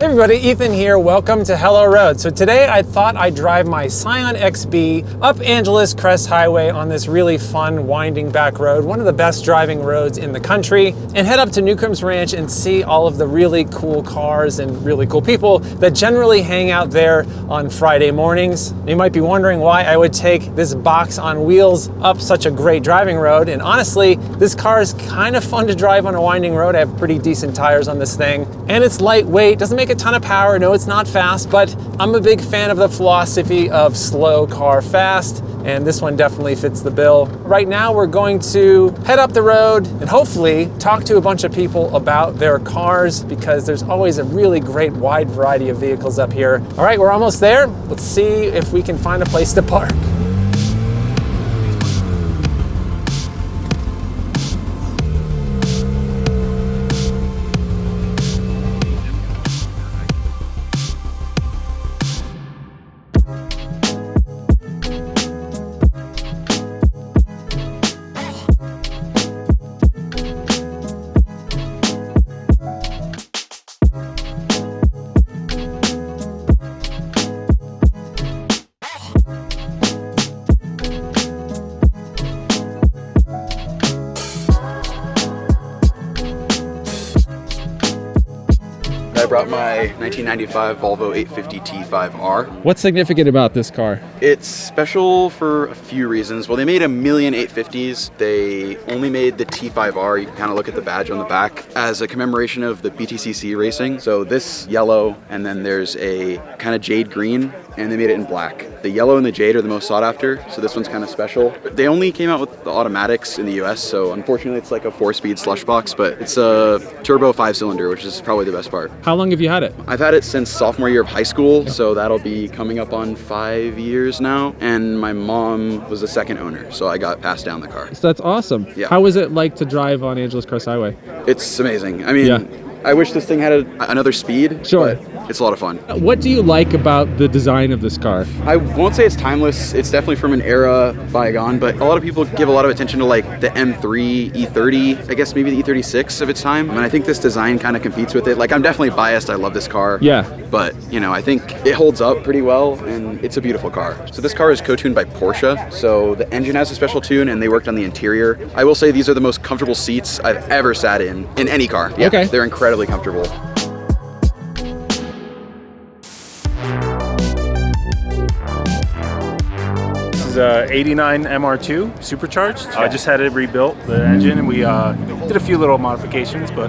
Hey everybody, Ethan here. Welcome to Hello Road. So today I thought I'd drive my Scion XB up Angeles Crest Highway on this really fun winding back road, one of the best driving roads in the country, and head up to Newcomb's ranch and see all of the really cool cars and really cool people that generally hang out there on Friday mornings. You might be wondering why I would take this box on wheels up such a great driving road, and honestly, this car is kind of fun to drive on a winding road. I have pretty decent tires on this thing, and it's lightweight, doesn't make a ton of power. No, it's not fast, but I'm a big fan of the philosophy of slow car fast, and this one definitely fits the bill. Right now we're going to head up the road and hopefully talk to a bunch of people about their cars, because there's always a really great wide variety of vehicles up here. All right, we're almost there. Let's see if we can find a place to park. I brought my 1995 Volvo 850 T5R. What's significant about this car? It's special for a few reasons. Well, they made a million 850s. They only made the T5R, you can kind of look at the badge on the back, as a commemoration of the BTCC racing. So this yellow, and then there's a kind of jade green, and they made it in black. The yellow and the jade are the most sought after, so this one's kind of special. They only came out with the automatics in the US, so unfortunately it's like a 4-speed slush box, but it's a turbo 5-cylinder, which is probably the best part. How long have you had it? I've had it since sophomore year of high school, so that'll be coming up on 5 years now, and my mom was the second owner, so I got passed down the car. So that's awesome. Yeah. How is it like to drive on Angeles Crest Highway? It's amazing. I mean, I wish this thing had another speed, Sure. but it's a lot of fun. What do you like about the design of this car? I won't say it's timeless. It's definitely from an era bygone, but a lot of people give a lot of attention to like the M3, E30, I guess maybe the E36 of its time. And I think this design kind of competes with it. Like, I'm definitely biased. I love this car. Yeah. But, you know, I think it holds up pretty well, and it's a beautiful car. So this car is co-tuned by Porsche. So the engine has a special tune, and they worked on the interior. I will say these are the most comfortable seats I've ever sat in any car. Yeah, okay. They're incredibly comfortable. This is a 89 MR2 Supercharged. I just had it rebuilt, the engine, and we did a few little modifications, but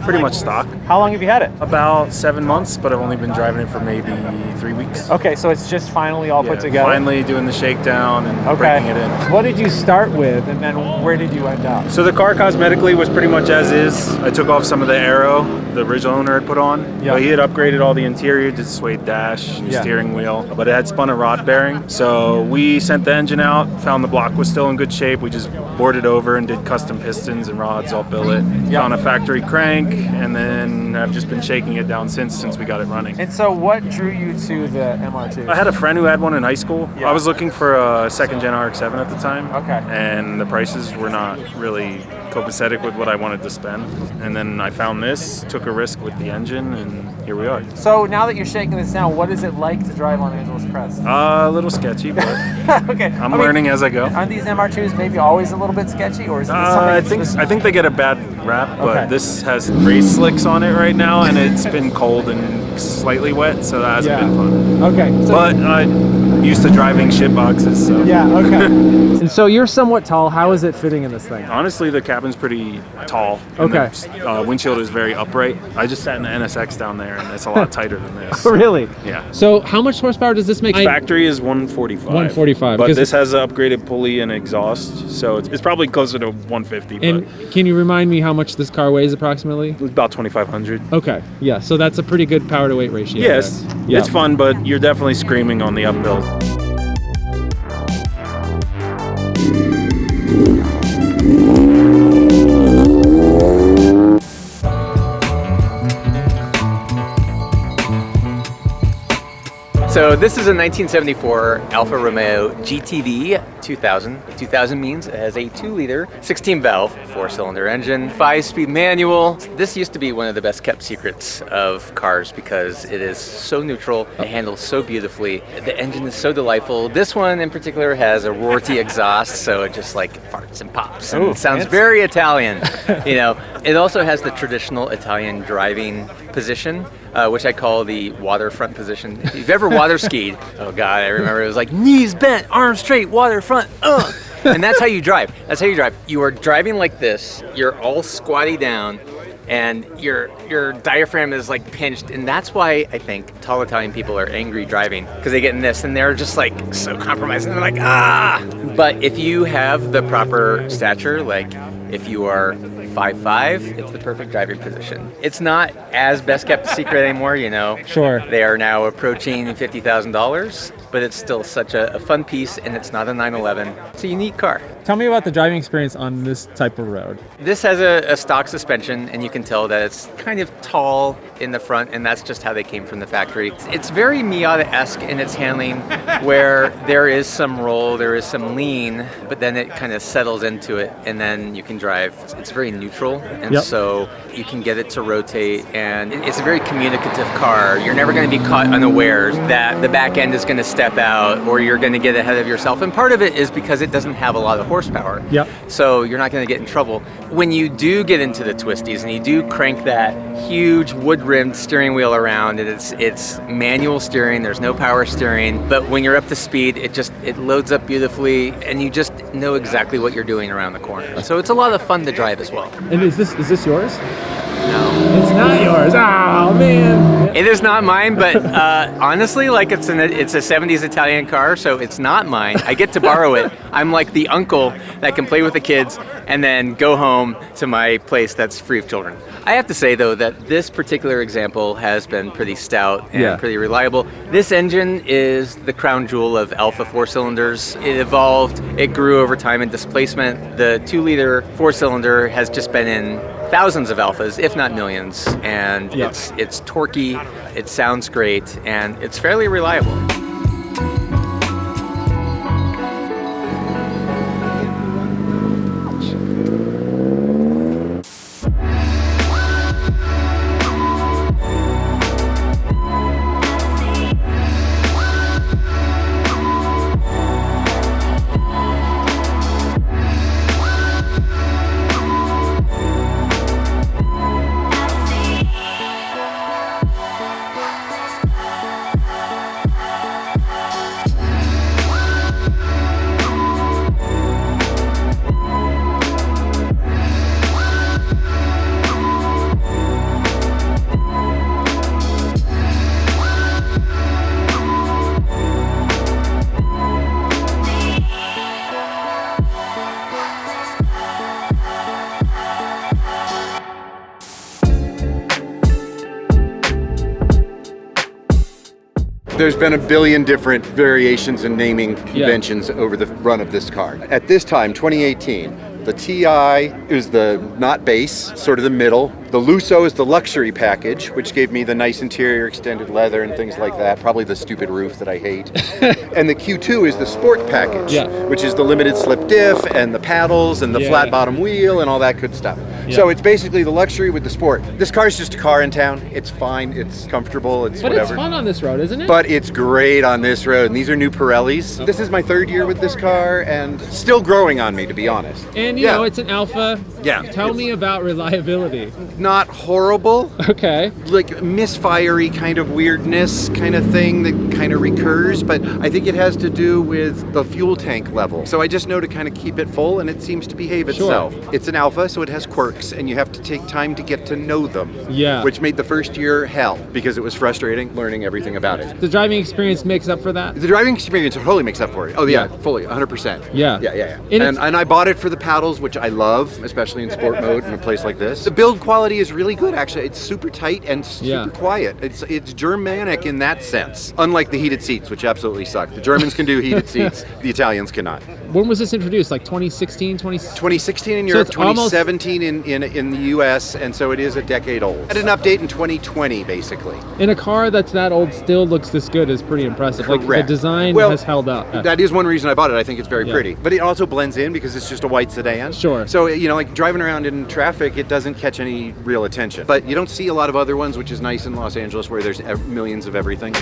pretty much stock. How long have you had it? About 7 months, but I've only been driving it for maybe 3 weeks. Okay, so it's just finally all put together? Finally doing the shakedown and breaking it in. What did you start with, and then where did you end up? So the car cosmetically was pretty much as is. I took off some of the aero the original owner had put on. Yeah. But he had upgraded all the interior, did suede dash, steering wheel, but it had spun a rod bearing. So we sent the engine out, found the block was still in good shape. We just bored it over and did custom pistons and rods, all billet. Found a factory crank, and then I've just been shaking it down since we got it running. And so what drew you to the MR2? I had a friend who had one in high school. Yeah. I was looking for a second gen RX-7 at the time. Okay. And the prices were not really copacetic with what I wanted to spend. And then I found this, took a risk with the engine, and here we are. So now that you're shaking this down, what is it like to drive on Angeles Crest? A little sketchy, but Okay. I'm learning as I go. Aren't these MR2s maybe always a little bit sketchy, or is it something I think they get a bad rap, but Okay. this has race slicks on it right now, and it's been cold and slightly wet, so that hasn't been fun. Okay. So But I'm used to driving shit boxes, so. yeah, okay. And so you're somewhat tall. How is it fitting in this thing? Honestly, the cabin's pretty tall. And Okay. the windshield is very upright. I just sat in the NSX down there, and it's a lot tighter than this. Really? Yeah. So how much horsepower does this make? Factory is 145. 145, But because- this has an upgraded pulley and exhaust, so it's probably closer to 150. And can you remind me how much this car weighs approximately? but about 2,500. Okay, yeah, so that's a pretty good power to weight ratio. Yes, there. Yeah. it's fun, but you're definitely screaming on the uphill. So this is a 1974 Alfa Romeo GTV 2000. 2000 means it has a 2-liter, 16-valve, 4-cylinder engine, 5-speed manual. This used to be one of the best kept secrets of cars because it is so neutral, it handles so beautifully, the engine is so delightful. This one in particular has a roarty exhaust, so it just like farts and pops and sounds very Italian. You know, it also has the traditional Italian driving position, which I call the waterfront position. If you've ever water skied, oh God, I remember it was like knees bent, arms straight, waterfront, and that's how you drive. That's how you drive. You are driving like this, you're all squatty down, and your diaphragm is like pinched, and that's why I think tall Italian people are angry driving, because they get in this and they're just like so compromised, and they're like, ah! But if you have the proper stature, like if you are 5'5", it's the perfect driving position. It's not as best kept secret anymore, you know. Sure. They are now approaching $50,000, but it's still such a fun piece, and it's not a 911. It's a unique car. Tell me about the driving experience on this type of road. This has a stock suspension, and you can tell that it's kind of tall in the front, and that's just how they came from the factory. It's very Miata-esque in its handling, where there is some roll, there is some lean, but then it kind of settles into it, and then you can drive. It's very neutral, and so you can get it to rotate, and it's a very communicative car. You're never going to be caught unawares that the back end is going to step out, or you're going to get ahead of yourself, and part of it is because it doesn't have a lot of horsepower. Yep. So you're not going to get in trouble. When you do get into the twisties and you do crank that huge wood-rimmed steering wheel around, and it's manual steering, there's no power steering, but when you're up to speed, it loads up beautifully, and you just know exactly what you're doing around the corner. So it's a lot of fun to drive as well. And is this yours? No. It's not yours. Oh man. It is not mine, but honestly, like it's a 70s Italian car, so it's not mine. I get to borrow it. I'm like the uncle that can play with the kids and then go home to my place that's free of children. I have to say though that this particular example has been pretty stout and pretty reliable. This engine is the crown jewel of Alfa 4-cylinders. It evolved, it grew over time in displacement. The 2-liter 4-cylinder has just been in thousands of Alphas, if not millions, and it's torquey, it sounds great, and it's fairly reliable. There's been a billion different variations and naming conventions over the run of this car. At this time, 2018, the TI is the not base, sort of the middle. The Lusso is the luxury package, which gave me the nice interior, extended leather and things like that. Probably the stupid roof that I hate. And the Q2 is the sport package, which is the limited slip diff and the paddles and the flat bottom wheel and all that good stuff. So it's basically the luxury with the sport. This car is just a car in town. It's fine, it's comfortable, it's whatever. But it's fun on this road, isn't it? But it's great on this road. And these are new Pirellis. This is my 3rd year with this car and still growing on me, to be honest. And you know, it's an Alfa. Yeah. Tell me about reliability. Not horrible. Okay. Like misfirey kind of weirdness kind of thing that kind of recurs, but I think it has to do with the fuel tank level. So I just know to kind of keep it full and it seems to behave itself. It's an Alfa, so it has quirks and you have to take time to get to know them. Yeah. Which made the first year hell because it was frustrating learning everything about it. The driving experience makes up for that? The driving experience totally makes up for it. Oh yeah, fully, 100%. Yeah. Yeah. And I bought it for the paddles, which I love, especially in sport mode in a place like this. The build quality is really good, actually. It's super tight and super quiet. It's Germanic in that sense, unlike the heated seats, which absolutely suck. The Germans can do heated seats, the Italians cannot. when was this introduced? Like 2016, 2016 in So Europe, it's almost- 2017 in the US, and so it is a decade old. Had an update in 2020, basically. In a car that's that old still looks this good is pretty impressive. Like the Correct. design Well, has held up. That is one reason I bought it. I think it's very Yeah. pretty. But it also blends in because it's just a white sedan. Sure. So, you know, like driving around in traffic, it doesn't catch any real attention. But you don't see a lot of other ones, which is nice in Los Angeles where there's millions of everything.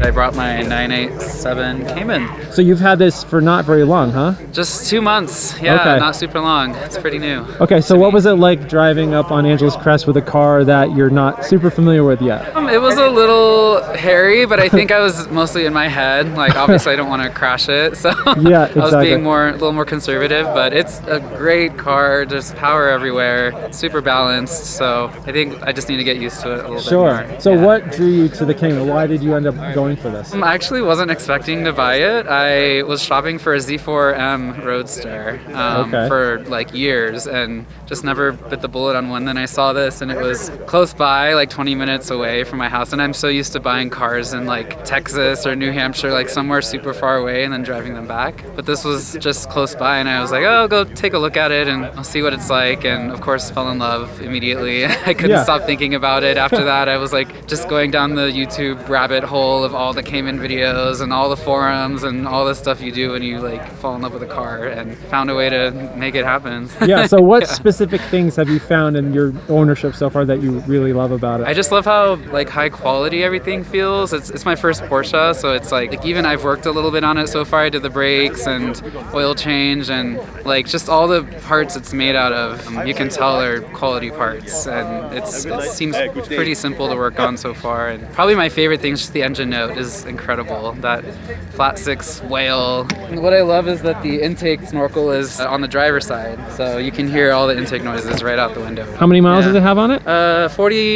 I brought my 987 Cayman. So you've had this for not very long, huh? Just 2 months. Yeah, Okay. not super long. It's pretty new. Okay, so what was it like driving up on Angeles Crest with a car that you're not super familiar with yet? It was a little hairy, but I think I was mostly in my head. Like, obviously, I don't want to crash it, so Yeah, I was exactly. being a little more conservative. But it's a great car, just power everywhere, super balanced. So I think I just need to get used to it a little Sure. bit more. So Yeah. what drew you to the Cayman? Why did you end up going for this? I actually wasn't expecting to buy it. I was shopping for a Z4M Roadster Okay. for like years and just never bit the bullet on one. Then I saw this and it was close by, like 20 minutes away from my house. And I'm so used to buying cars in like Texas or New Hampshire, like somewhere super far away and then driving them back. But this was just close by and I was like, oh, I'll go take a look at it and I'll see what it's like. And of course, fell in love immediately. I couldn't Yeah. stop thinking about it. After that, I was like just going down the YouTube rabbit hole of all the Cayman videos and all the forums and all the stuff you do when you like fall in love with a car, and found a way to make it happen. Yeah, so what specific things have you found in your ownership so far that you really love about it? I just love how like high quality everything feels. It's my first Porsche, so it's like even I've worked a little bit on it so far. I did the brakes and oil change and like just all the parts it's made out of. You can tell they're quality parts, and it seems pretty simple to work on so far. And probably my favorite thing is just the engine note is incredible. That flat six whale. What I love is that the intake snorkel is on the driver's side, so you can hear all the intake noises right out the window. How many miles Yeah. does it have on it?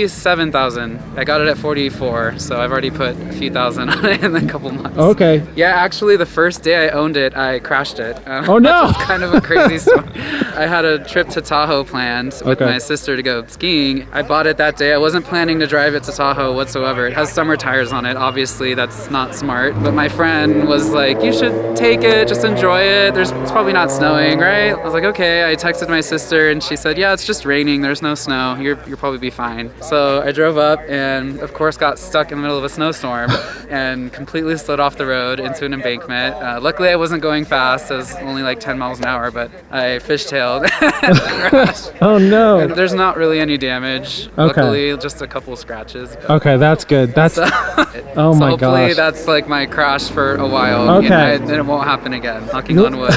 47,000. I got it at 44, so I've already put a few thousand on it in a couple months. Okay. Yeah, actually, the first day I owned it, I crashed it. Oh, no! Which is kind of a crazy story. I had a trip to Tahoe planned with Okay. my sister to go skiing. I bought it that day. I wasn't planning to drive it to Tahoe whatsoever. It has summer tires on it. Obviously, that's not smart. But my friend was like, you should take it, just enjoy it. It's probably not snowing, right? I was like, okay. I texted my sister and she said, yeah, it's just raining. There's no snow. You'll probably be fine. So I drove up and of course got stuck in the middle of a snowstorm and completely slid off the road into an embankment. Luckily I wasn't going fast. I was only like 10 miles an hour, but I fishtailed and crashed. Oh no. And there's not really any damage. Okay. Luckily, just a couple of scratches. Okay, that's good. That's oh So my hopefully gosh. that's like my crash for a while. Okay. And it won't happen again. Knocking on wood.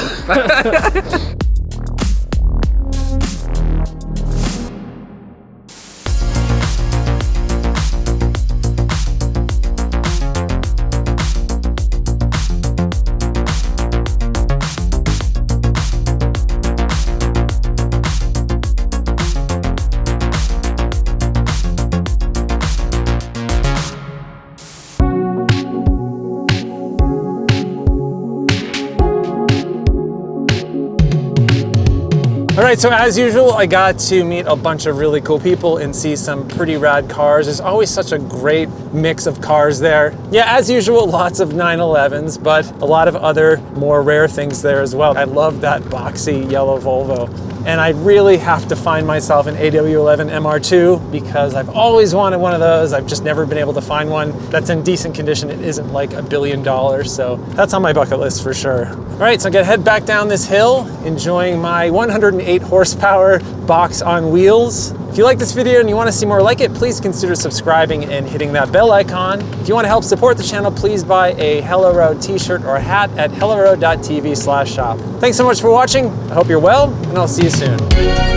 All right, so as usual, I got to meet a bunch of really cool people and see some pretty rad cars. There's always such a great mix of cars there. Yeah, as usual, lots of 911s, but a lot of other more rare things there as well. I love that boxy yellow Volvo. And I really have to find myself an AW11 MR2 because I've always wanted one of those. I've just never been able to find one that's in decent condition. It isn't like $1 billion, so that's on my bucket list for sure. All right, so I'm gonna head back down this hill, enjoying my 108 horsepower box on wheels. If you like this video and you want to see more like it, please consider subscribing and hitting that bell icon. If you want to help support the channel, please buy a Hello Road t-shirt or hat at helloroad.tv/shop. Thanks so much for watching. I hope you're well, and I'll see you soon.